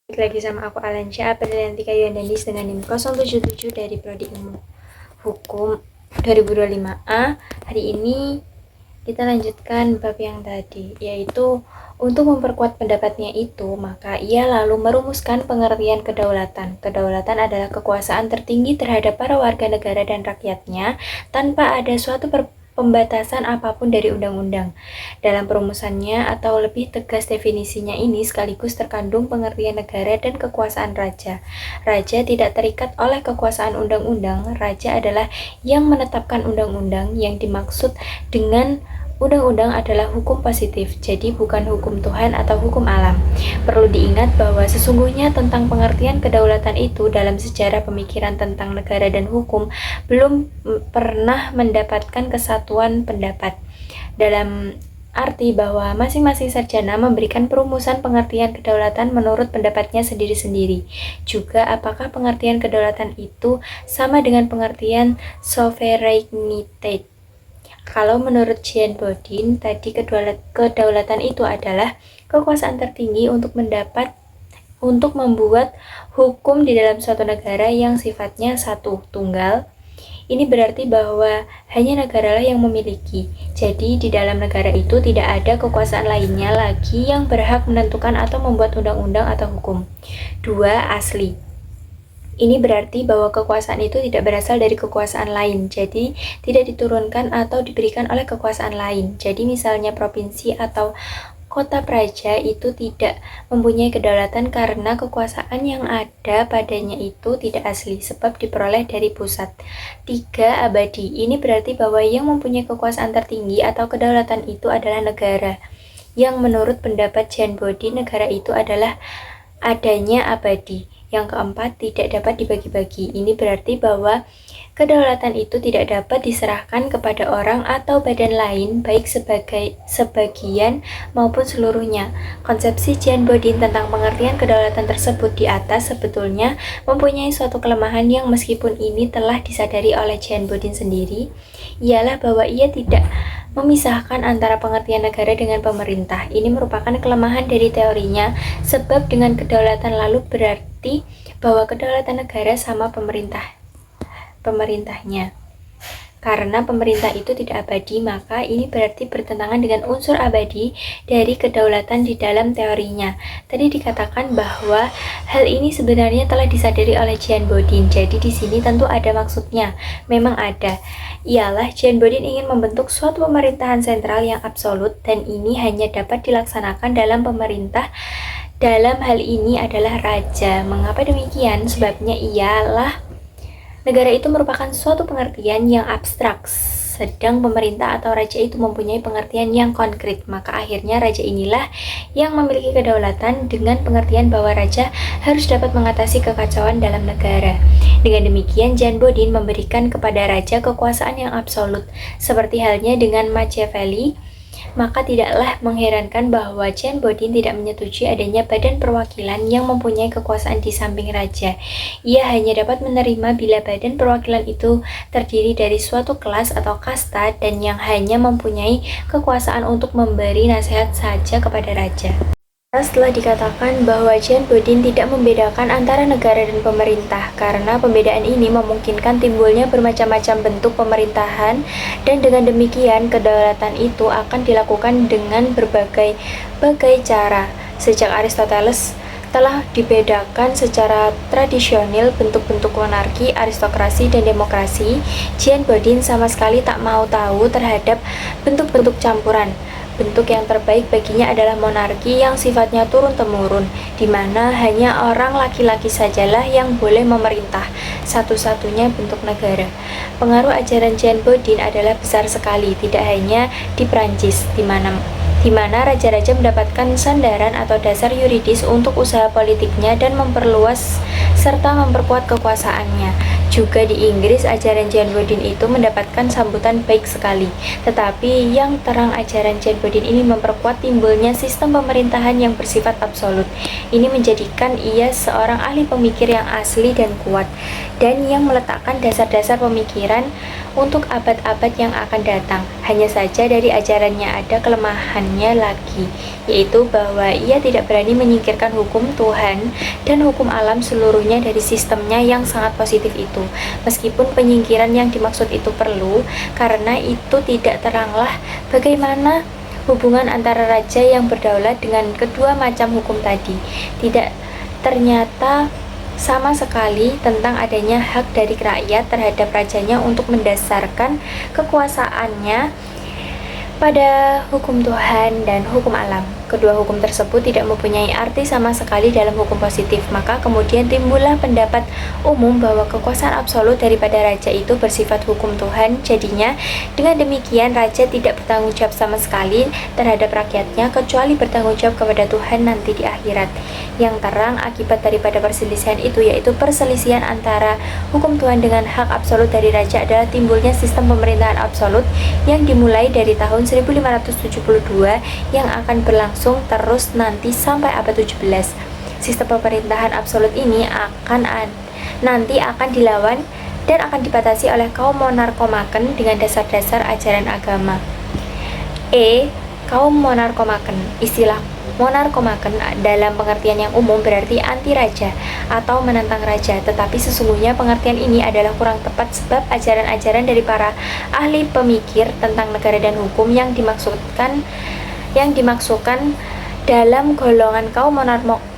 Balik lagi sama aku Alansyah Apriliantika Yuandanis dengan NIM 077 dari Prodi Ilmu Hukum 2025A. Hari ini kita lanjutkan bab yang tadi, yaitu untuk memperkuat pendapatnya itu, maka ia lalu merumuskan pengertian kedaulatan. Kedaulatan adalah kekuasaan tertinggi terhadap para warga negara dan rakyatnya tanpa ada suatu pembatasan apapun dari undang-undang. Dalam perumusannya atau lebih tegas definisinya ini sekaligus terkandung pengertian negara dan kekuasaan raja. Raja tidak terikat oleh kekuasaan undang-undang. Raja adalah yang menetapkan undang-undang. Yang dimaksud dengan undang-undang adalah hukum positif, jadi bukan hukum Tuhan atau hukum alam. Perlu diingat bahwa sesungguhnya tentang pengertian kedaulatan itu dalam sejarah pemikiran tentang negara dan hukum belum pernah mendapatkan kesatuan pendapat. Dalam arti bahwa masing-masing sarjana memberikan perumusan pengertian kedaulatan menurut pendapatnya sendiri-sendiri. Juga apakah pengertian kedaulatan itu sama dengan pengertian sovereignty? Kalau menurut Jean Bodin, tadi kedaulatan itu adalah kekuasaan tertinggi untuk membuat hukum di dalam suatu negara yang sifatnya satu, tunggal. Ini berarti bahwa hanya negaralah yang memiliki. Jadi di dalam negara itu tidak ada kekuasaan lainnya lagi yang berhak menentukan atau membuat undang-undang atau hukum. 2. Asli. Ini berarti bahwa kekuasaan itu tidak berasal dari kekuasaan lain, jadi tidak diturunkan atau diberikan oleh kekuasaan lain. Jadi misalnya provinsi atau kota praja itu tidak mempunyai kedaulatan karena kekuasaan yang ada padanya itu tidak asli, sebab diperoleh dari pusat. 3. Abadi. Ini berarti bahwa yang mempunyai kekuasaan tertinggi atau kedaulatan itu adalah negara. Yang menurut pendapat Jean Bodin, negara itu adalah adanya abadi. Yang keempat, tidak dapat dibagi-bagi. Ini berarti bahwa kedaulatan itu tidak dapat diserahkan kepada orang atau badan lain, baik sebagian maupun seluruhnya. Konsepsi Jean Bodin tentang pengertian kedaulatan tersebut di atas sebetulnya mempunyai suatu kelemahan yang meskipun ini telah disadari oleh Jean Bodin sendiri, ialah bahwa ia tidak memisahkan antara pengertian negara dengan pemerintah. Ini merupakan kelemahan dari teorinya, sebab dengan kedaulatan lalu berarti bahwa kedaulatan negara sama pemerintahnya. Karena pemerintah itu tidak abadi, maka ini berarti bertentangan dengan unsur abadi dari kedaulatan di dalam teorinya. Tadi dikatakan bahwa hal ini sebenarnya telah disadari oleh Jean Bodin. Jadi di sini tentu ada maksudnya. Memang ada. Ialah Jean Bodin ingin membentuk suatu pemerintahan sentral yang absolut, dan ini hanya dapat dilaksanakan dalam pemerintah. Dalam hal ini adalah raja. Mengapa demikian? Sebabnya ialah negara itu merupakan suatu pengertian yang abstrak, sedang pemerintah atau raja itu mempunyai pengertian yang konkret. Maka akhirnya raja inilah yang memiliki kedaulatan dengan pengertian bahwa raja harus dapat mengatasi kekacauan dalam negara. Dengan demikian, Jean Bodin memberikan kepada raja kekuasaan yang absolut, seperti halnya dengan Machiavelli. Maka tidaklah mengherankan bahwa Jean Bodin tidak menyetujui adanya badan perwakilan yang mempunyai kekuasaan di samping raja. Ia hanya dapat menerima bila badan perwakilan itu terdiri dari suatu kelas atau kasta dan yang hanya mempunyai kekuasaan untuk memberi nasihat saja kepada raja. Setelah dikatakan bahwa Jean Bodin tidak membedakan antara negara dan pemerintah, karena pembedaan ini memungkinkan timbulnya bermacam-macam bentuk pemerintahan, dan dengan demikian kedaulatan itu akan dilakukan dengan berbagai cara. Sejak Aristoteles telah dibedakan secara tradisional bentuk-bentuk monarki, aristokrasi, dan demokrasi, Jean Bodin sama sekali tak mau tahu terhadap bentuk-bentuk campuran. Bentuk yang terbaik baginya adalah monarki yang sifatnya turun-temurun, di mana hanya orang laki-laki sajalah yang boleh memerintah, satu-satunya bentuk negara. Pengaruh ajaran Jean Bodin adalah besar sekali, tidak hanya di Prancis, di mana raja-raja mendapatkan sandaran atau dasar yuridis untuk usaha politiknya dan memperluas serta memperkuat kekuasaannya. Juga di Inggris, ajaran John Bodin itu mendapatkan sambutan baik sekali. Tetapi yang terang ajaran John Bodin ini memperkuat timbulnya sistem pemerintahan yang bersifat absolut. Ini menjadikan ia seorang ahli pemikir yang asli dan kuat, dan yang meletakkan dasar-dasar pemikiran untuk abad-abad yang akan datang. Hanya saja dari ajarannya ada kelemahannya lagi, yaitu bahwa ia tidak berani menyingkirkan hukum Tuhan dan hukum alam seluruhnya dari sistemnya yang sangat positif itu. Meskipun penyingkiran yang dimaksud itu perlu, karena itu tidak teranglah bagaimana hubungan antara raja yang berdaulat dengan kedua macam hukum tadi. Tidak ternyata sama sekali tentang adanya hak dari rakyat terhadap rajanya untuk mendasarkan kekuasaannya pada hukum Tuhan dan hukum alam. Kedua hukum tersebut tidak mempunyai arti sama sekali dalam hukum positif. Maka kemudian timbullah pendapat umum bahwa kekuasaan absolut daripada raja itu bersifat hukum Tuhan. Jadinya dengan demikian raja tidak bertanggung jawab sama sekali terhadap rakyatnya, kecuali bertanggung jawab kepada Tuhan nanti di akhirat. Yang terang akibat daripada perselisihan itu, yaitu perselisihan antara hukum Tuhan dengan hak absolut dari raja, adalah timbulnya sistem pemerintahan absolut yang dimulai dari tahun 1572 yang akan berlangsung terus nanti sampai abad 17. Sistem pemerintahan absolut ini nanti akan dilawan dan akan dibatasi oleh kaum monarkomaken dengan dasar-dasar ajaran agama. Kaum monarkomaken. Istilah monarkomaken dalam pengertian yang umum berarti anti raja atau menentang raja, tetapi sesungguhnya pengertian ini adalah kurang tepat sebab ajaran-ajaran dari para ahli pemikir tentang negara dan hukum yang dimaksudkan dalam golongan kaum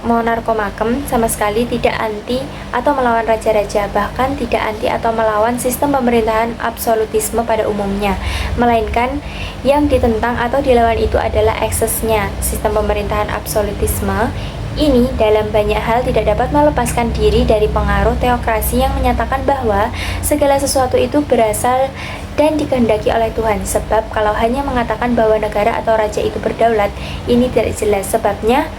monarkomaken sama sekali tidak anti atau melawan raja-raja, bahkan tidak anti atau melawan sistem pemerintahan absolutisme pada umumnya, melainkan yang ditentang atau dilawan itu adalah eksesnya. Sistem pemerintahan absolutisme ini dalam banyak hal tidak dapat melepaskan diri dari pengaruh teokrasi yang menyatakan bahwa segala sesuatu itu berasal dan dikehendaki oleh Tuhan. Sebab kalau hanya mengatakan bahwa negara atau raja itu berdaulat, ini tidak jelas sebabnya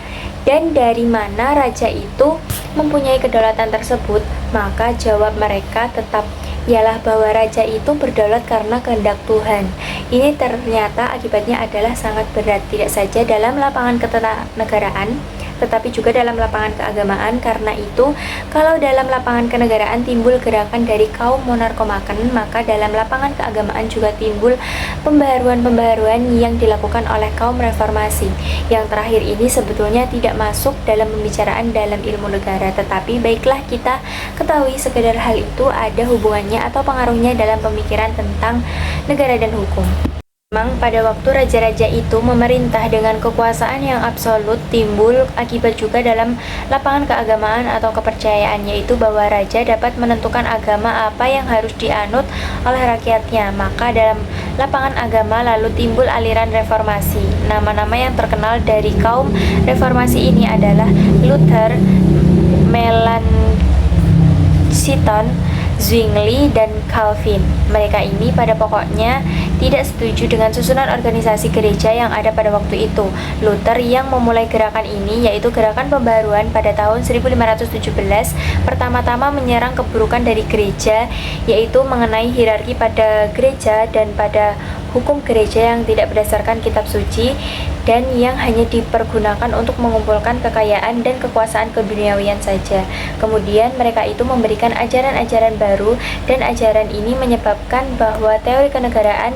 dan dari mana raja itu mempunyai kedaulatan tersebut. Maka jawab mereka tetap ialah bahwa raja itu berdaulat karena kehendak Tuhan. Ini ternyata akibatnya adalah sangat berat, tidak saja dalam lapangan ketatanegaraan, tetapi juga dalam lapangan keagamaan. Karena itu, kalau dalam lapangan kenegaraan timbul gerakan dari kaum monarkomaken, maka dalam lapangan keagamaan juga timbul pembaharuan-pembaharuan yang dilakukan oleh kaum reformasi. Yang terakhir ini sebetulnya tidak masuk dalam pembicaraan dalam ilmu negara, tetapi baiklah kita ketahui sekedar hal itu ada hubungannya atau pengaruhnya dalam pemikiran tentang negara dan hukum. Memang pada waktu raja-raja itu memerintah dengan kekuasaan yang absolut, timbul akibat juga dalam lapangan keagamaan atau kepercayaan, yaitu bahwa raja dapat menentukan agama apa yang harus dianut oleh rakyatnya. Maka dalam lapangan agama lalu timbul aliran reformasi. Nama-nama yang terkenal dari kaum reformasi ini adalah Luther, Melanchthon, Zwingli, dan Calvin. Mereka ini pada pokoknya tidak setuju dengan susunan organisasi gereja yang ada pada waktu itu. Luther yang memulai gerakan ini, yaitu gerakan pembaharuan pada tahun 1517, pertama-tama menyerang keburukan dari gereja, yaitu mengenai hierarki pada gereja dan pada hukum gereja yang tidak berdasarkan kitab suci dan yang hanya dipergunakan untuk mengumpulkan kekayaan dan kekuasaan keduniawian saja. Kemudian mereka itu memberikan ajaran-ajaran baru, dan ajaran ini menyebabkan bahwa teori kenegaraan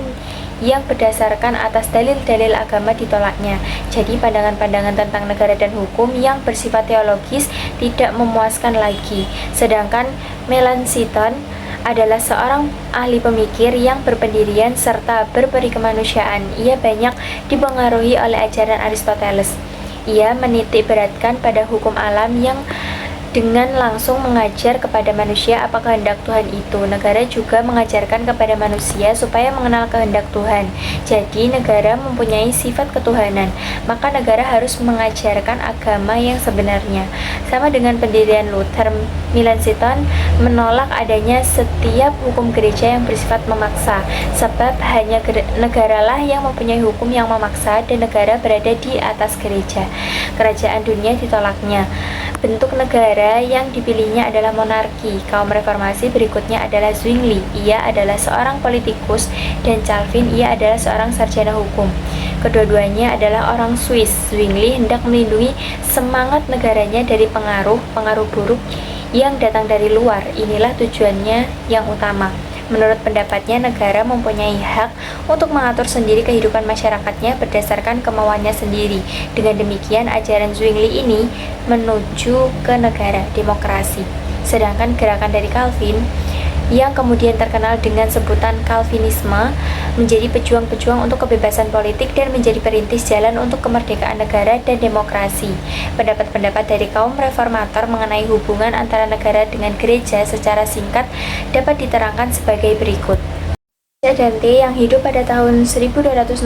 yang berdasarkan atas dalil-dalil agama ditolaknya. Jadi pandangan-pandangan tentang negara dan hukum yang bersifat teologis tidak memuaskan lagi. Sedangkan Melanchthon adalah seorang ahli pemikir yang berpendirian serta berperi kemanusiaan. Ia banyak dipengaruhi oleh ajaran Aristoteles. Ia menitik beratkan pada hukum alam yang dengan langsung mengajar kepada manusia apa kehendak Tuhan itu. Negara juga mengajarkan kepada manusia supaya mengenal kehendak Tuhan. Jadi negara mempunyai sifat ketuhanan, maka negara harus mengajarkan agama yang sebenarnya. Sama dengan pendirian Luther, Melanchthon menolak adanya setiap hukum gereja yang bersifat memaksa, sebab hanya negaralah yang mempunyai hukum yang memaksa dan negara berada di atas gereja. Kerajaan dunia ditolaknya. bentuk negara yang dipilihnya adalah monarki. Kaum reformasi berikutnya adalah Zwingli, ia adalah seorang politikus, dan Calvin, ia adalah seorang sarjana hukum. Kedua-duanya adalah orang Swiss. Zwingli hendak melindungi semangat negaranya dari pengaruh buruk yang datang dari luar. Inilah tujuannya yang utama. Menurut pendapatnya, negara mempunyai hak untuk mengatur sendiri kehidupan masyarakatnya berdasarkan kemauannya sendiri. Dengan demikian, ajaran Zwingli ini menuju ke negara demokrasi. Sedangkan gerakan dari Calvin, yang kemudian terkenal dengan sebutan Calvinisme, menjadi pejuang-pejuang untuk kebebasan politik dan menjadi perintis jalan untuk kemerdekaan negara dan demokrasi. Pendapat-pendapat dari kaum reformator mengenai hubungan antara negara dengan gereja secara singkat dapat diterangkan sebagai berikut. Dante yang hidup pada tahun 1265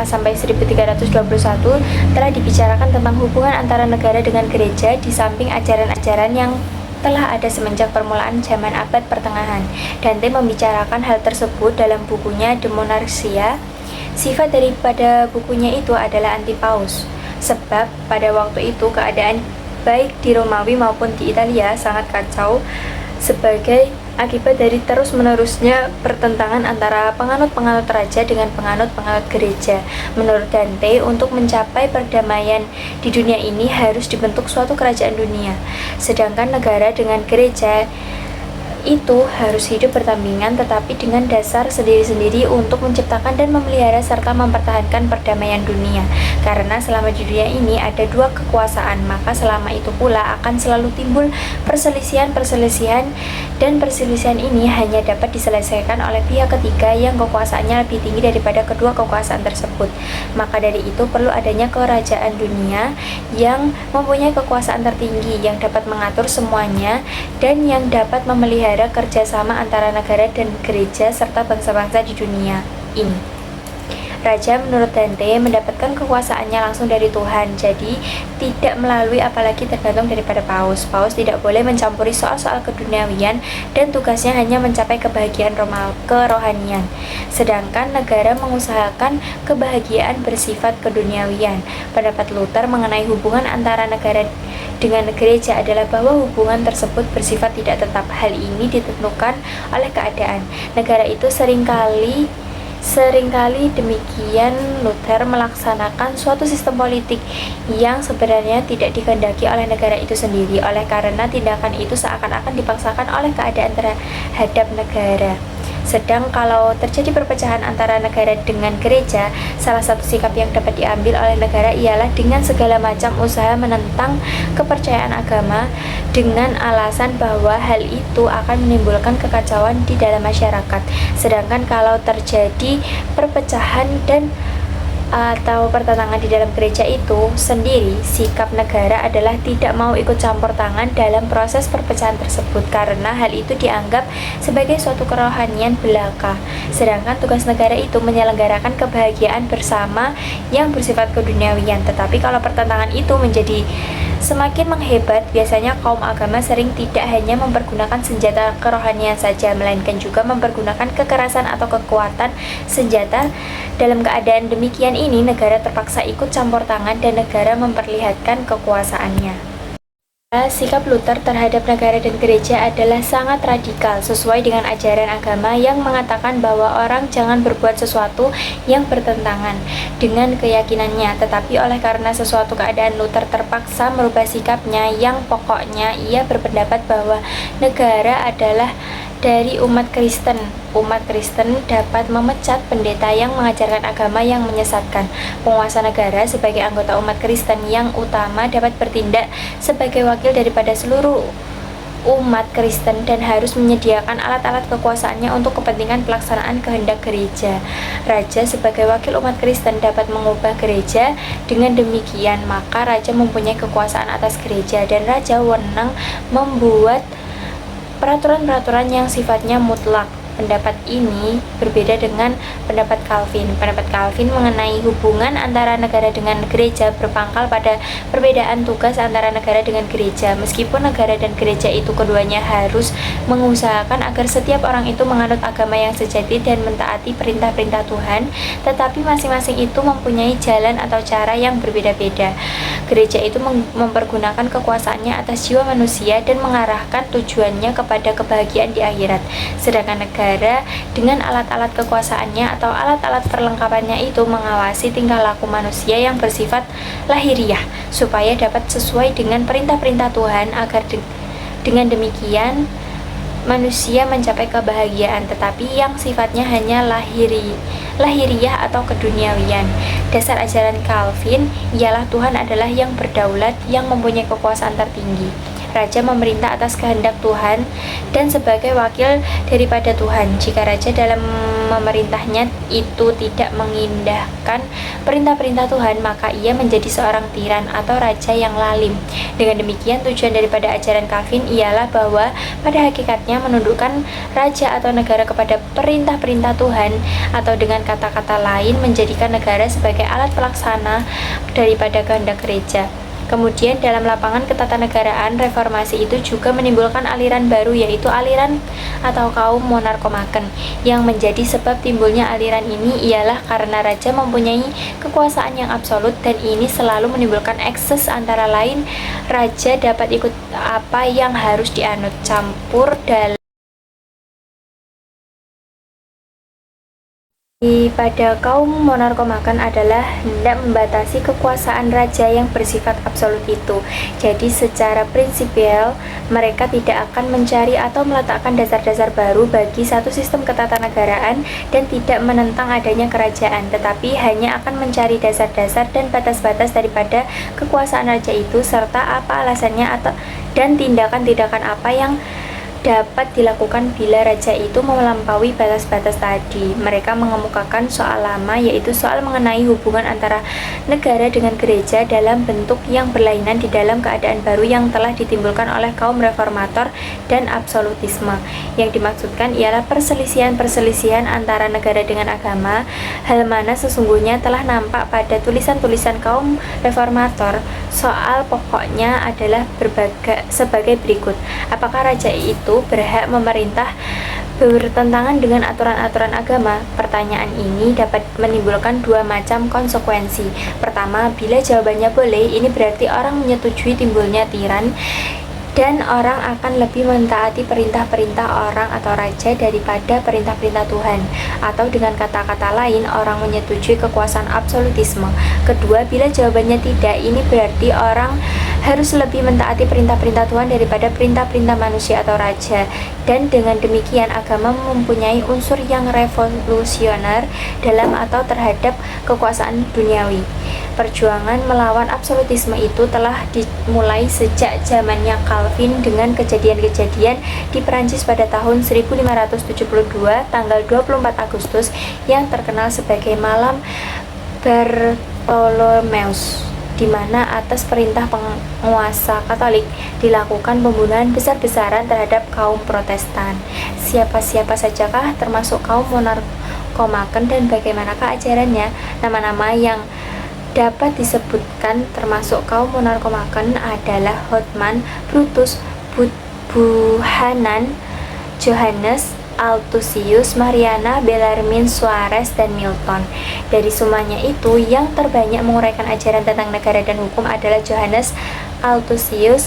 sampai 1321 telah dibicarakan tentang hubungan antara negara dengan gereja di samping ajaran-ajaran yang telah ada semenjak permulaan zaman abad pertengahan. Dante membicarakan hal tersebut dalam bukunya De Monarchia. Sifat daripada bukunya itu adalah anti-paus, sebab pada waktu itu keadaan baik di Romawi maupun di Italia sangat kacau sebagai akibat dari terus-menerusnya pertentangan antara penganut-penganut raja dengan penganut-penganut gereja. Menurut Dante, untuk mencapai perdamaian di dunia ini harus dibentuk suatu kerajaan dunia, sedangkan negara dengan gereja itu harus hidup berdampingan tetapi dengan dasar sendiri-sendiri untuk menciptakan dan memelihara serta mempertahankan perdamaian dunia. Karena selama di dunia ini ada dua kekuasaan, maka selama itu pula akan selalu timbul perselisihan-perselisihan, dan perselisihan ini hanya dapat diselesaikan oleh pihak ketiga yang kekuasaannya lebih tinggi daripada kedua kekuasaan tersebut. Maka dari itu perlu adanya kerajaan dunia yang mempunyai kekuasaan tertinggi yang dapat mengatur semuanya dan yang dapat memelihara kerjasama antara negara dan gereja serta bangsa-bangsa di dunia ini. Raja menurut Dante mendapatkan kekuasaannya langsung dari Tuhan, jadi tidak melalui apalagi tergantung daripada paus. Paus tidak boleh mencampuri soal-soal keduniawian dan tugasnya hanya mencapai kebahagiaan kerohanian. Sedangkan negara mengusahakan kebahagiaan bersifat keduniawian. Pendapat Luther mengenai hubungan antara negara dengan gereja adalah bahwa hubungan tersebut bersifat tidak tetap. Hal ini ditentukan oleh keadaan. Negara itu seringkali demikian Luther melaksanakan suatu sistem politik yang sebenarnya tidak dikehendaki oleh negara itu sendiri, oleh karena tindakan itu seakan-akan dipaksakan oleh keadaan terhadap negara. Sedang kalau terjadi perpecahan antara negara dengan gereja, salah satu sikap yang dapat diambil oleh negara ialah dengan segala macam usaha menentang kepercayaan agama dengan alasan bahwa hal itu akan menimbulkan kekacauan di dalam masyarakat. Sedangkan kalau terjadi perpecahan atau pertentangan di dalam gereja itu sendiri, sikap negara adalah tidak mau ikut campur tangan dalam proses perpecahan tersebut karena hal itu dianggap sebagai suatu kerohanian belaka. Sedangkan tugas negara itu menyelenggarakan kebahagiaan bersama yang bersifat keduniawian. Tetapi kalau pertentangan itu menjadi semakin menghebat, biasanya kaum agama sering tidak hanya mempergunakan senjata kerohanian saja, melainkan juga mempergunakan kekerasan atau kekuatan senjata. Dalam keadaan demikian ini, negara terpaksa ikut campur tangan dan negara memperlihatkan kekuasaannya. Sikap Luther terhadap negara dan gereja adalah sangat radikal, sesuai dengan ajaran agama yang mengatakan bahwa orang jangan berbuat sesuatu yang bertentangan dengan keyakinannya. Tetapi oleh karena sesuatu keadaan, Luther terpaksa merubah sikapnya yang pokoknya ia berpendapat bahwa negara adalah dari umat Kristen. Umat Kristen dapat memecat pendeta yang mengajarkan agama yang menyesatkan. Penguasa negara sebagai anggota umat Kristen yang utama dapat bertindak sebagai wakil daripada seluruh umat Kristen dan harus menyediakan alat-alat kekuasaannya untuk kepentingan pelaksanaan kehendak gereja. Raja sebagai wakil umat Kristen dapat mengubah gereja. Dengan demikian, maka raja mempunyai kekuasaan atas gereja dan raja wewenang membuat peraturan-peraturan yang sifatnya mutlak. pendapat ini berbeda dengan pendapat Calvin. Pendapat Calvin mengenai hubungan antara negara dengan gereja berpangkal pada perbedaan tugas antara negara dengan gereja. Meskipun negara dan gereja itu keduanya harus mengusahakan agar setiap orang itu menganut agama yang sejati dan mentaati perintah-perintah Tuhan, tetapi masing-masing itu mempunyai jalan atau cara yang berbeda-beda. Gereja itu mempergunakan kekuasaannya atas jiwa manusia dan mengarahkan tujuannya kepada kebahagiaan di akhirat. Sedangkan negara dengan alat-alat kekuasaannya atau alat-alat perlengkapannya itu mengawasi tingkah laku manusia yang bersifat lahiriah supaya dapat sesuai dengan perintah-perintah Tuhan agar dengan demikian manusia mencapai kebahagiaan, tetapi yang sifatnya hanya lahiriah atau keduniawian. Dasar ajaran Calvin ialah Tuhan adalah yang berdaulat, yang mempunyai kekuasaan tertinggi. Raja memerintah atas kehendak Tuhan dan sebagai wakil daripada Tuhan. Jika raja dalam memerintahnya itu tidak mengindahkan perintah-perintah Tuhan, maka ia menjadi seorang tiran atau raja yang lalim. Dengan demikian, tujuan daripada ajaran Calvin ialah bahwa pada hakikatnya menundukkan raja atau negara kepada perintah-perintah Tuhan, atau dengan kata-kata lain menjadikan negara sebagai alat pelaksana daripada kehendak gereja. Kemudian dalam lapangan ketatanegaraan, reformasi itu juga menimbulkan aliran baru, yaitu aliran atau kaum monarkomaken. Yang menjadi sebab timbulnya aliran ini ialah karena raja mempunyai kekuasaan yang absolut, dan ini selalu menimbulkan ekses. Antara lain, raja dapat ikut apa yang harus dianut, campur dalam pada kaum monarkomaken adalah hendak membatasi kekuasaan raja yang bersifat absolut itu. Jadi secara prinsipil mereka tidak akan mencari atau meletakkan dasar-dasar baru bagi satu sistem ketatanegaraan dan tidak menentang adanya kerajaan, tetapi hanya akan mencari dasar-dasar dan batas-batas daripada kekuasaan raja itu, serta apa alasannya dan tindakan-tindakan apa yang dapat dilakukan bila raja itu melampaui batas-batas tadi. Mereka mengemukakan soal lama, yaitu soal mengenai hubungan antara negara dengan gereja dalam bentuk yang berlainan di dalam keadaan baru yang telah ditimbulkan oleh kaum reformator dan absolutisme. Yang dimaksudkan ialah perselisihan-perselisihan antara negara dengan agama, hal mana sesungguhnya telah nampak pada tulisan-tulisan kaum reformator. Soal pokoknya adalah sebagai berikut: apakah raja itu berhak memerintah bertentangan dengan aturan-aturan agama? Pertanyaan ini dapat menimbulkan dua macam konsekuensi. Pertama, bila jawabannya boleh, ini berarti orang menyetujui timbulnya tiran dan orang akan lebih mentaati perintah-perintah orang atau raja daripada perintah-perintah Tuhan. Atau dengan kata-kata lain, orang menyetujui kekuasaan absolutisme. Kedua, bila jawabannya tidak, ini berarti orang harus lebih mentaati perintah-perintah Tuhan daripada perintah-perintah manusia atau raja. Dan dengan demikian, agama mempunyai unsur yang revolusioner dalam atau terhadap kekuasaan duniawi. Perjuangan melawan absolutisme itu telah dimulai sejak zamannya Calvin dengan kejadian-kejadian di Perancis pada tahun 1572 tanggal 24 Agustus yang terkenal sebagai Malam Bartholomeus, di mana atas perintah penguasa Katolik dilakukan pembunuhan besar-besaran terhadap kaum Protestan. Siapa-siapa sajakah termasuk kaum monarkomaken dan bagaimanakah ajarannya? Nama-nama yang dapat disebutkan termasuk kaum monarkomaken adalah Houtman, Brutus, Buchanan, Johannes, Althusius, Mariana, Bellarmine, Suarez, dan Milton. Dari semuanya itu, yang terbanyak menguraikan ajaran tentang negara dan hukum adalah Johannes Althusius.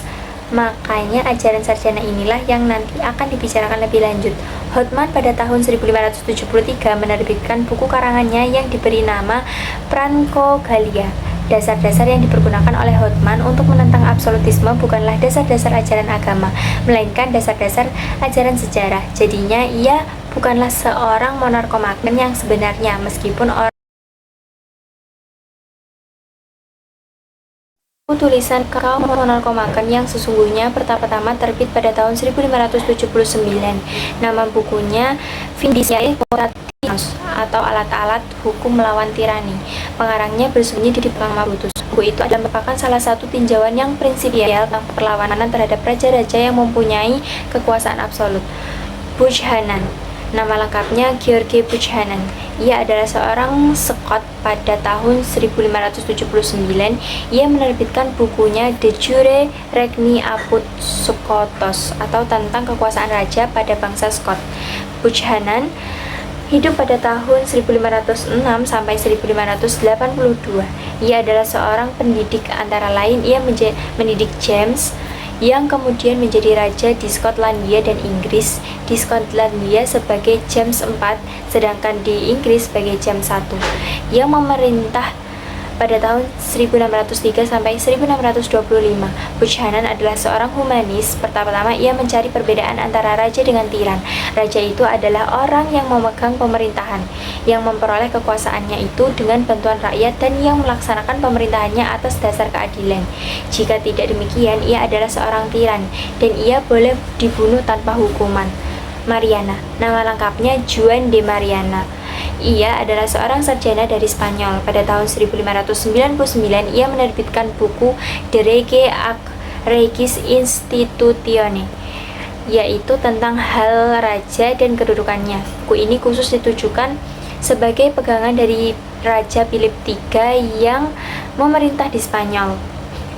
Makanya ajaran sarjana inilah yang nanti akan dibicarakan lebih lanjut. Houtman pada tahun 1573 menerbitkan buku karangannya yang diberi nama Franco-Gallia. Dasar-dasar yang dipergunakan oleh Houtman untuk menentang absolutisme bukanlah dasar-dasar ajaran agama, melainkan dasar-dasar ajaran sejarah. Jadinya ia bukanlah seorang monarkomaken yang sebenarnya, meskipun tulisan kaum monarkomaken yang sesungguhnya pertama-tama terbit pada tahun 1579. Nama bukunya Vindiciae Mutationis atau Alat-alat Hukum Melawan Tirani. Pengarangnya bersembunyi di belakang Brutus. Buku itu adalah merupakan salah satu tinjauan yang prinsipial tentang perlawanan terhadap raja-raja yang mempunyai kekuasaan absolut. Buchanan Nama lengkapnya George Buchanan. Ia adalah seorang Scot. Pada tahun 1579, ia menerbitkan bukunya De Jure Regni Apud Scotos atau tentang kekuasaan raja pada bangsa Scot. Buchanan hidup pada tahun 1506 sampai 1582. Ia adalah seorang pendidik, antara lain ia mendidik James yang kemudian menjadi raja di Skotlandia dan Inggris. Di Skotlandia sebagai James IV, sedangkan di Inggris sebagai James I, yang memerintah pada tahun 1603 sampai 1625. Buchanan adalah seorang humanis. Pertama-tama ia mencari perbedaan antara raja dengan tiran. Raja itu adalah orang yang memegang pemerintahan, yang memperoleh kekuasaannya itu dengan bantuan rakyat dan yang melaksanakan pemerintahannya atas dasar keadilan. Jika tidak demikian, ia adalah seorang tiran dan ia boleh dibunuh tanpa hukuman. Mariana, nama lengkapnya Juan de Mariana. Ia adalah seorang sarjana dari Spanyol. Pada tahun 1599, ia menerbitkan buku De Rege ac Regis Institutione, yaitu tentang hal raja dan kedudukannya. Buku ini khusus ditujukan sebagai pegangan dari Raja Philip III yang memerintah di Spanyol.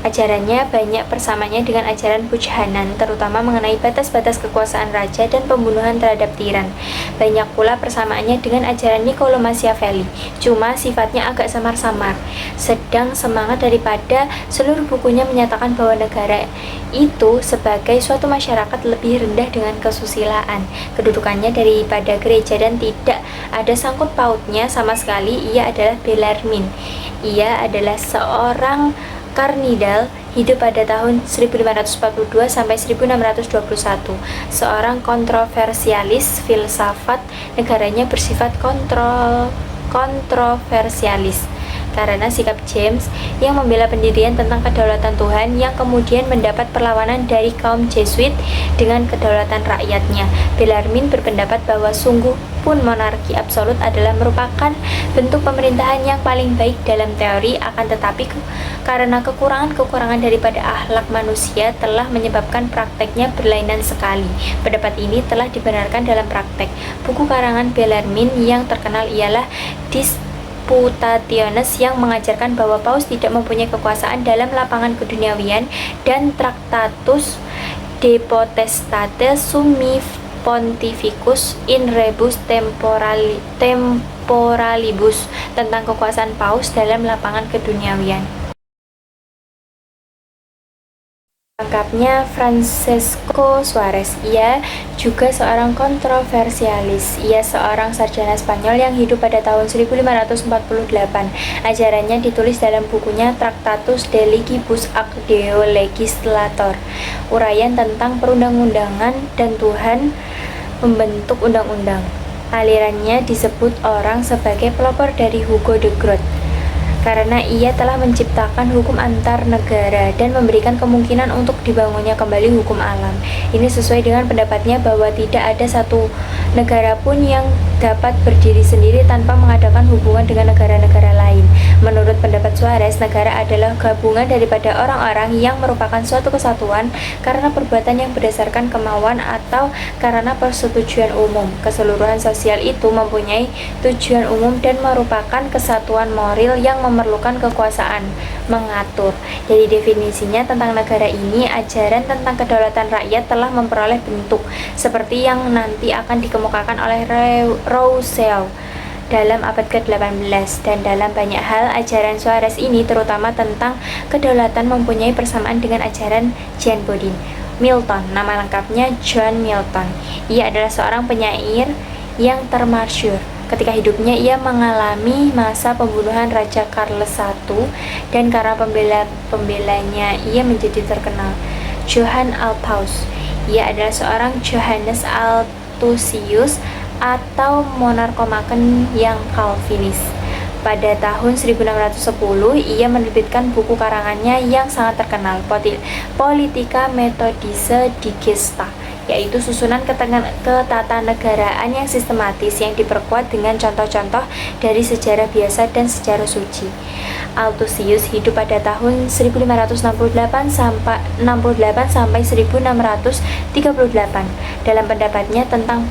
Ajarannya banyak persamaannya dengan ajaran Buchanan, terutama mengenai batas-batas kekuasaan raja dan pembunuhan terhadap tiran. Banyak pula persamaannya dengan ajaran Niccolo Machiavelli, cuma sifatnya agak samar-samar. Sedang semangat daripada seluruh bukunya menyatakan bahwa negara itu sebagai suatu masyarakat lebih rendah dengan kesusilaan, kedudukannya daripada gereja, dan tidak ada sangkut pautnya sama sekali. Ia adalah Bellarmine. Ia adalah seorang Karnidal, hidup pada tahun 1542 sampai 1621, seorang kontroversialis filsafat. Negaranya bersifat kontroversialis karena sikap James yang membela pendirian tentang kedaulatan Tuhan, yang kemudian mendapat perlawanan dari kaum Jesuit dengan kedaulatan rakyatnya. Bellarmine berpendapat bahwa sungguh pun monarki absolut adalah merupakan bentuk pemerintahan yang paling baik dalam teori, akan tetapi karena kekurangan-kekurangan daripada akhlak manusia telah menyebabkan prakteknya berlainan sekali. Pendapat ini telah dibenarkan dalam praktek. Buku karangan Bellarmine yang terkenal ialah Disputationes, yang mengajarkan bahwa Paus tidak mempunyai kekuasaan dalam lapangan keduniawian, dan Tractatus de Potestate Summi Pontificus in Rebus Temporalibus, tentang kekuasaan Paus dalam lapangan keduniawian. Lengkapnya Francesco Suarez. Ia juga seorang kontroversialis. Ia seorang sarjana Spanyol yang hidup pada tahun 1548. Ajarannya ditulis dalam bukunya Tractatus de Legibus ac Deo Legislator, uraian tentang perundang-undangan dan Tuhan membentuk undang-undang. Alirannya disebut orang sebagai pelopor dari Hugo de Groot, karena ia telah menciptakan hukum antar negara dan memberikan kemungkinan untuk dibangunnya kembali hukum alam. Ini sesuai dengan pendapatnya bahwa tidak ada satu negara pun yang dapat berdiri sendiri tanpa mengadakan hubungan dengan negara-negara lain. Menurut pendapat Suarez, negara adalah gabungan daripada orang-orang yang merupakan suatu kesatuan karena perbuatan yang berdasarkan kemauan atau karena persetujuan umum. Keseluruhan sosial itu mempunyai tujuan umum dan merupakan kesatuan moral yang memerlukan kekuasaan mengatur. Jadi definisinya tentang negara ini, ajaran tentang kedaulatan rakyat telah memperoleh bentuk seperti yang nanti akan dikemukakan oleh Rousseau dalam abad ke-18, dan dalam banyak hal ajaran Suarez ini, terutama tentang kedaulatan, mempunyai persamaan dengan ajaran Jean Bodin. Milton, nama lengkapnya John Milton. Ia adalah seorang penyair yang termasyhur. Ketika hidupnya ia mengalami masa pembunuhan Raja Charles I, dan karena pembelanya ia menjadi terkenal. Johann Althaus. Ia adalah seorang Johannes Althusius atau monarkomaken yang Calvinis. Pada tahun 1610, ia menerbitkan buku karangannya yang sangat terkenal, Politica Methodiste Digesta, yaitu susunan ketatanegaraan yang sistematis yang diperkuat dengan contoh-contoh dari sejarah biasa dan sejarah suci. Althusius hidup pada tahun 1568 sampai 1638. Dalam pendapatnya tentang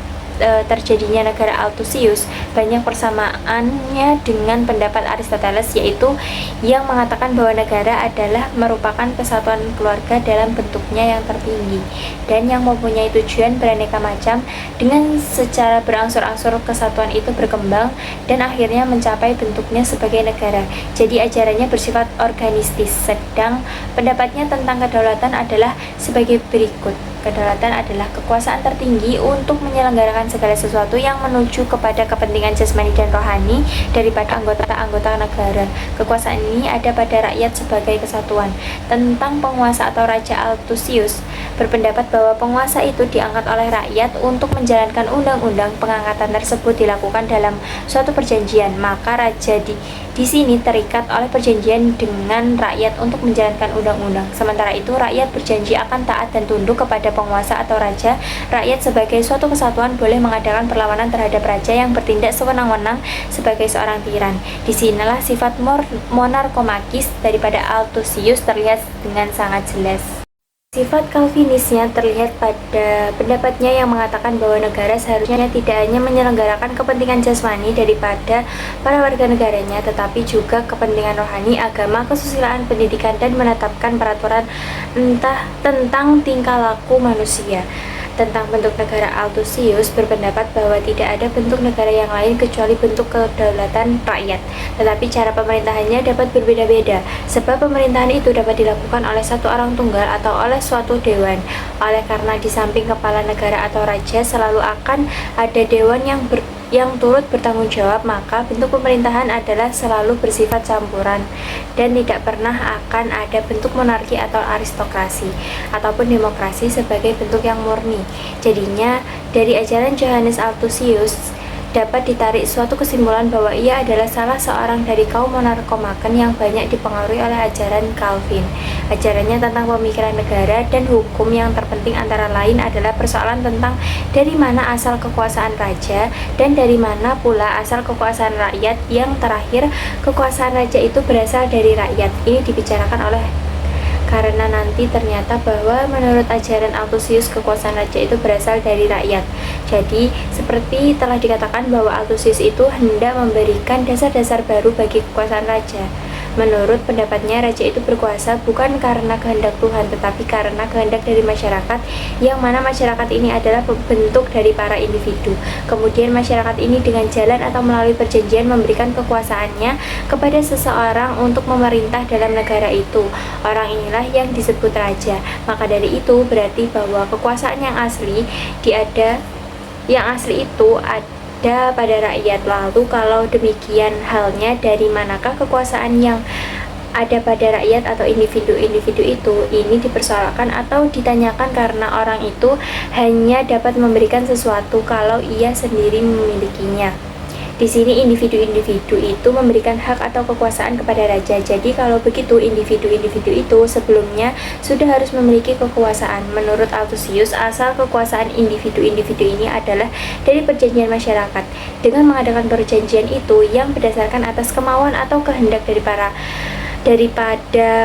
terjadinya negara Altusius banyak persamaannya dengan pendapat Aristoteles, yaitu yang mengatakan bahwa negara adalah merupakan kesatuan keluarga dalam bentuknya yang tertinggi dan yang mempunyai tujuan beraneka macam. Dengan secara berangsur-angsur kesatuan itu berkembang dan akhirnya mencapai bentuknya sebagai negara. Jadi ajarannya bersifat organistis, sedang pendapatnya tentang kedaulatan adalah sebagai berikut. Kedaulatan adalah kekuasaan tertinggi untuk menyelenggarakan segala sesuatu yang menuju kepada kepentingan jasmani dan rohani daripada anggota-anggota negara. Kekuasaan ini ada pada rakyat sebagai kesatuan. Tentang penguasa atau Raja Altusius berpendapat bahwa penguasa itu diangkat oleh rakyat untuk menjalankan undang-undang. Pengangkatan tersebut dilakukan dalam suatu perjanjian, maka raja di sini terikat oleh perjanjian dengan rakyat untuk menjalankan undang-undang. Sementara itu, rakyat berjanji akan taat dan tunduk kepada penguasa atau raja. Rakyat sebagai suatu kesatuan boleh mengadakan perlawanan terhadap raja yang bertindak sewenang-wenang sebagai seorang tiran. Disinilah sifat monarkomachis daripada Altusius terlihat dengan sangat jelas. Sifat Calvinisnya terlihat pada pendapatnya yang mengatakan bahwa negara seharusnya tidak hanya menyelenggarakan kepentingan jasmani daripada para warga negaranya, tetapi juga kepentingan rohani, agama, kesusilaan, pendidikan, dan menetapkan peraturan tentang tingkah laku manusia. Tentang bentuk negara, Altusius berpendapat bahwa tidak ada bentuk negara yang lain kecuali bentuk kedaulatan rakyat. Tetapi cara pemerintahannya dapat berbeda-beda, sebab pemerintahan itu dapat dilakukan oleh satu orang tunggal atau oleh suatu dewan. Oleh karena di samping kepala negara atau raja selalu akan ada dewan yang turut bertanggung jawab, maka bentuk pemerintahan adalah selalu bersifat campuran dan tidak pernah akan ada bentuk monarki atau aristokrasi ataupun demokrasi sebagai bentuk yang murni. Jadinya dari ajaran Johannes Altusius dapat ditarik suatu kesimpulan bahwa ia adalah salah seorang dari kaum monarkomaken yang banyak dipengaruhi oleh ajaran Calvin. Ajarannya tentang pemikiran negara dan hukum yang terpenting antara lain adalah persoalan tentang dari mana asal kekuasaan raja dan dari mana pula asal kekuasaan rakyat. Yang terakhir, kekuasaan raja itu berasal dari rakyat. Ini dibicarakan oleh karena nanti ternyata bahwa menurut ajaran Altusius kekuasaan raja itu berasal dari rakyat. Jadi seperti telah dikatakan bahwa Altusius itu hendak memberikan dasar-dasar baru bagi kekuasaan raja. Menurut pendapatnya, raja itu berkuasa bukan karena kehendak Tuhan, tetapi karena kehendak dari masyarakat, yang mana masyarakat ini adalah bentuk dari para individu. Kemudian masyarakat ini dengan jalan atau melalui perjanjian memberikan kekuasaannya kepada seseorang untuk memerintah dalam negara itu. Orang inilah yang disebut raja. Maka dari itu berarti bahwa kekuasaan yang asli itu ada pada rakyat. Lalu kalau demikian halnya, dari manakah kekuasaan yang ada pada rakyat atau individu-individu itu? Ini dipersoalkan atau ditanyakan karena orang itu hanya dapat memberikan sesuatu kalau ia sendiri memilikinya. Di sini individu-individu itu memberikan hak atau kekuasaan kepada raja. Jadi kalau begitu individu-individu itu sebelumnya sudah harus memiliki kekuasaan. Menurut Altusius, asal kekuasaan individu-individu ini adalah dari perjanjian masyarakat. Dengan mengadakan perjanjian itu yang berdasarkan atas kemauan atau kehendak daripada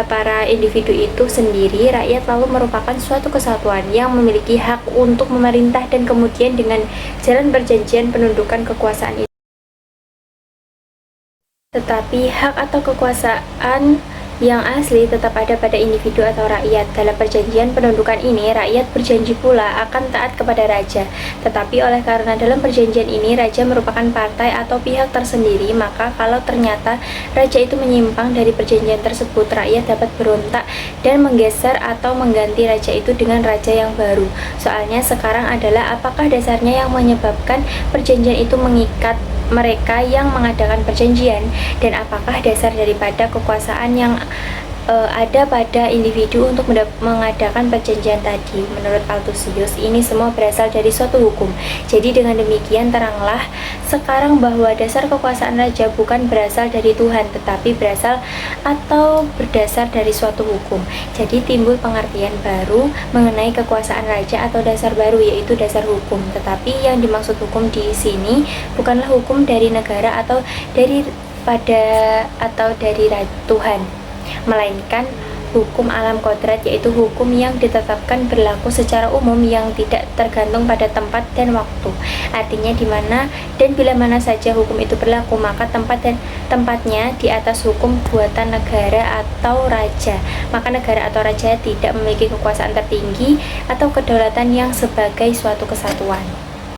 para individu itu sendiri, rakyat lalu merupakan suatu kesatuan yang memiliki hak untuk memerintah, dan kemudian dengan jalan perjanjian penundukan kekuasaan itu. Tetapi hak atau kekuasaan yang asli tetap ada pada individu atau rakyat. Dalam perjanjian penundukan ini, rakyat berjanji pula akan taat kepada raja. Tetapi oleh karena dalam perjanjian ini raja merupakan partai atau pihak tersendiri, maka kalau ternyata raja itu menyimpang dari perjanjian tersebut, rakyat dapat berontak dan menggeser atau mengganti raja itu dengan raja yang baru. Soalnya sekarang adalah apakah dasarnya yang menyebabkan perjanjian itu mengikat mereka yang mengadakan perjanjian, dan apakah dasar daripada kekuasaan yang ada pada individu untuk mengadakan perjanjian tadi. Menurut Altusius, ini semua berasal dari suatu hukum. Jadi dengan demikian teranglah sekarang bahwa dasar kekuasaan raja bukan berasal dari Tuhan, tetapi berasal atau berdasar dari suatu hukum. Jadi timbul pengertian baru mengenai kekuasaan raja atau dasar baru, yaitu dasar hukum. Tetapi yang dimaksud hukum di sini bukanlah hukum dari negara atau dari Tuhan, melainkan hukum alam kodrat, yaitu hukum yang ditetapkan berlaku secara umum yang tidak tergantung pada tempat dan waktu. Artinya di mana dan bila mana saja hukum itu berlaku, maka tempat dan tempatnya di atas hukum buatan negara atau raja. Maka negara atau raja tidak memiliki kekuasaan tertinggi atau kedaulatan yang sebagai suatu kesatuan.